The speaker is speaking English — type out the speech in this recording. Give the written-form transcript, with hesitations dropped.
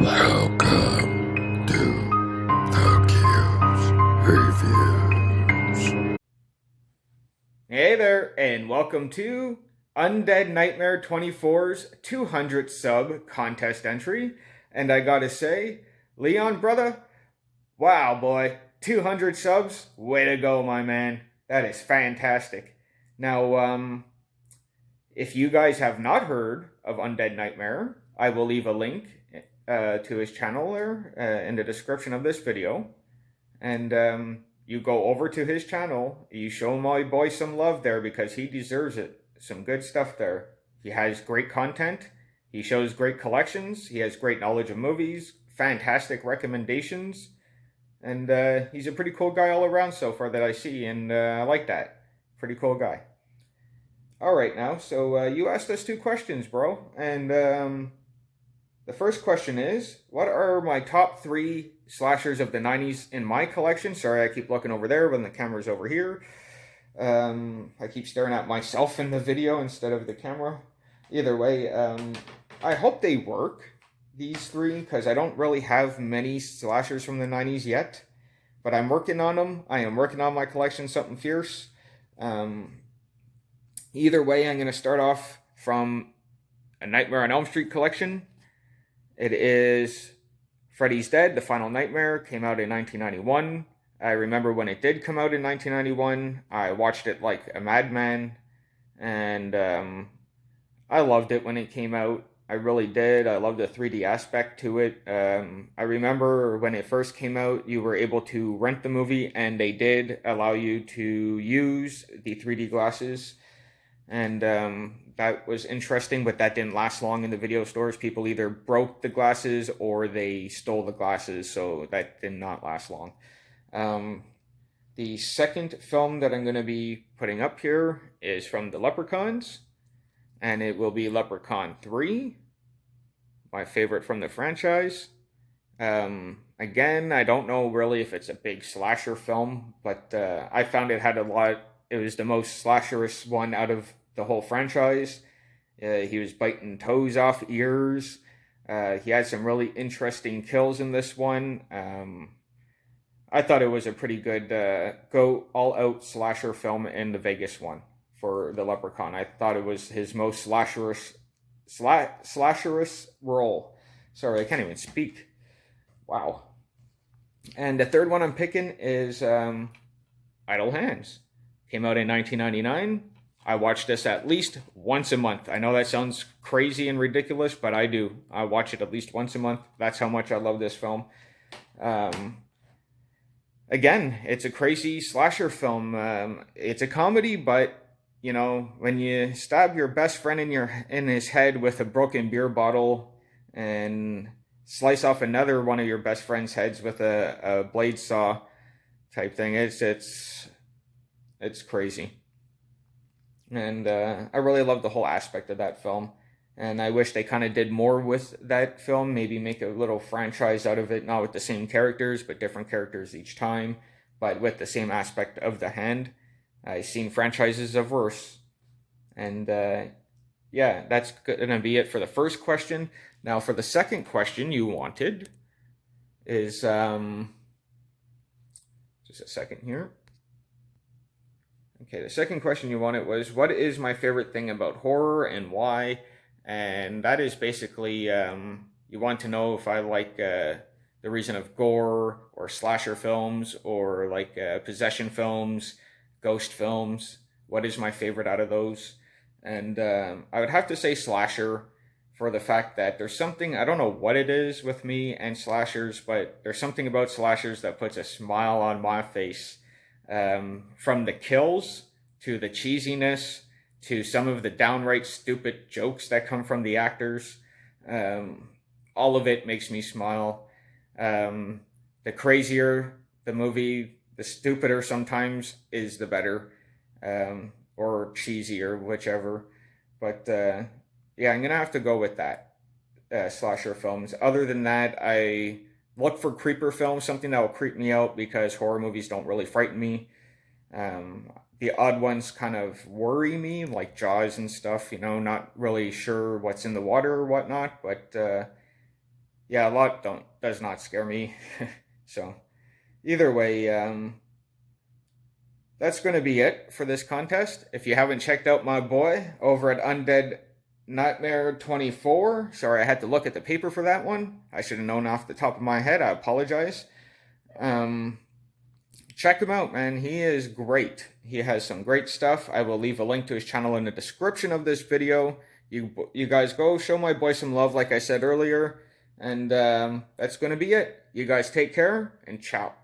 Welcome to the Q's Reviews. Hey there, and welcome to Undead Nightmare 24's 200 sub contest entry. And I gotta say, Leon, brother, wow, boy, 200 subs, way to go, my man. That is fantastic. Now, if you guys have not heard of Undead Nightmare, I will leave a link to his channel there in the description of this video. And you go over to his channel, you show my boy some love there because he deserves it. Some good stuff there. He has great content, he shows great collections, he has great knowledge of movies, fantastic recommendations, and he's a pretty cool guy all around so far that I see, and I like that. Pretty cool guy. Alright now, so you asked us two questions, bro, and the first question is, what are my top 3 slashers of the 90s in my collection? Sorry, I keep looking over there when the camera's over here. I keep staring at myself in the video instead of the camera. Either way, I hope they work, these 3, because I don't really have many slashers from the 90s yet. But I'm working on them. I am working on my collection, something fierce. Either way, I'm going to start off from a Nightmare on Elm Street collection. It is Freddy's Dead, The Final Nightmare, came out in 1991. I remember when it did come out in 1991, I watched it like a madman, and I loved it when it came out. I really did. I loved the 3D aspect to it. I remember when it first came out, you were able to rent the movie, and they did allow you to use the 3D glasses. And that was interesting, but that didn't last long in the video stores. People either broke the glasses or they stole the glasses, so that did not last long. The second film that I'm going to be putting up here is from the Leprechauns, and it will be Leprechaun 3, my favorite from the franchise. Again, I don't know really if it's a big slasher film, but I found it had a lot. It was the most slasherous one out of the whole franchise. He was biting toes off ears. He had some really interesting kills in this one. I thought it was a pretty good go all-out slasher film in the Vegas one for the Leprechaun. I thought it was his most slasherous role. Sorry, I can't even speak. Wow. And the third one I'm picking is Idle Hands. Came out in 1999. I watch this at least once a month. I know that sounds crazy and ridiculous, but I do. I watch it at least once a month. That's how much I love this film. Again, it's a crazy slasher film. It's a comedy, but you know, when you stab your best friend in his head with a broken beer bottle and slice off another one of your best friend's heads with a blade saw type thing, it's crazy. And I really love the whole aspect of that film. And I wish they kind of did more with that film, maybe make a little franchise out of it, not with the same characters, but different characters each time, but with the same aspect of the hand. I've seen franchises of worse. And yeah, that's going to be it for the first question. Now for the second question you wanted is, just a second here. Okay, the second question you wanted was, what is my favorite thing about horror and why? And that is basically, you want to know if I like the reason of gore or slasher films or like possession films, ghost films. What is my favorite out of those? And I would have to say slasher for the fact that there's something, I don't know what it is with me and slashers, but there's something about slashers that puts a smile on my face. From the kills to the cheesiness to some of the downright stupid jokes that come from the actors. All of it makes me smile. The crazier the movie, the stupider sometimes is the better, or cheesier, whichever. But yeah, I'm going to have to go with that, slasher films. Other than that, I look for creeper films, something that will creep me out because horror movies don't really frighten me. The odd ones kind of worry me, like Jaws and stuff, you know, not really sure what's in the water or whatnot, but Yeah, a lot does not scare me. So either way, that's going to be it for this contest. If you haven't checked out my boy over at Undead Nightmare 24, sorry, I had to look at the paper for that one. I should have known off the top of my head. I apologize. Um, Check him out, man. He is great. He has some great stuff. I will leave a link to his channel in the description of this video. You guys go show my boy some love, like I said earlier. And that's going to be it. You guys take care and ciao.